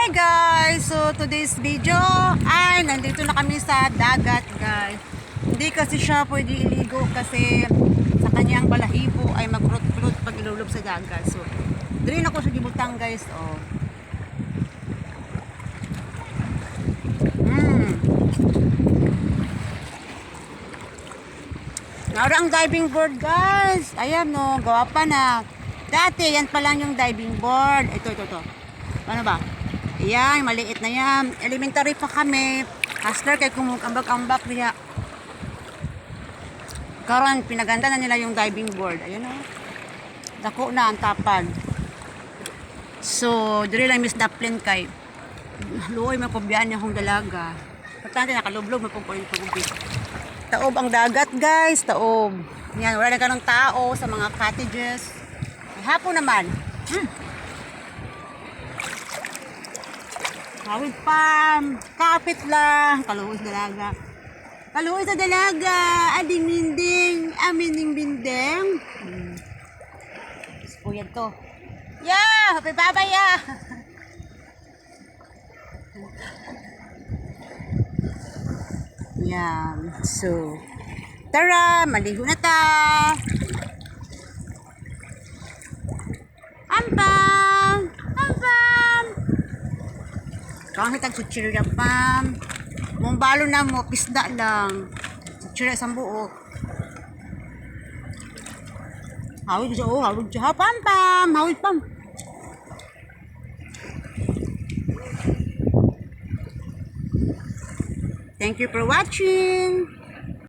Hi guys! So today's video ay nandito na kami sa dagat guys. Hindi kasi siya pwede iligo kasi sa kanyang balahibo ay magrot-rot pag ilulog sa dagat. So dili na ko siya gibutang guys. Oh. Naura ang diving board guys. Ayan no, gawa pa na. Dati yan pa lang yung diving board. Ito. Ano ba? Ayan, maliit na yan. Elementary pa kami. Hustler kay kumukambak-ambak niya. Karon pinaganda na nila yung diving board. Ayan o. Dako na ang tapad. So, diri lang Miss Daplin kay luoy mapabiyaan niya akong dalaga. Patante nakalublog mapagpuin ko gubi. Taob ang dagat guys, taob. Yan, wala na ganong tao sa mga cottages. Hapon naman. Hawid pa, kapit lang. Kaluoy sa dalaga. Kaluoy sa dalaga. Ading minding, amining bindeng. Puyad to. Yeah! Happy babay ya! Yan. So, tara, maligo na ta. Ampam! Ampam! Kahit tag-sutsirya pam. Mong balo na mo, pisda lang. Sutsirya sa buo. Hawid siya, oh, hawid siya. Pam, pam! Hawid pam! Thank you for watching!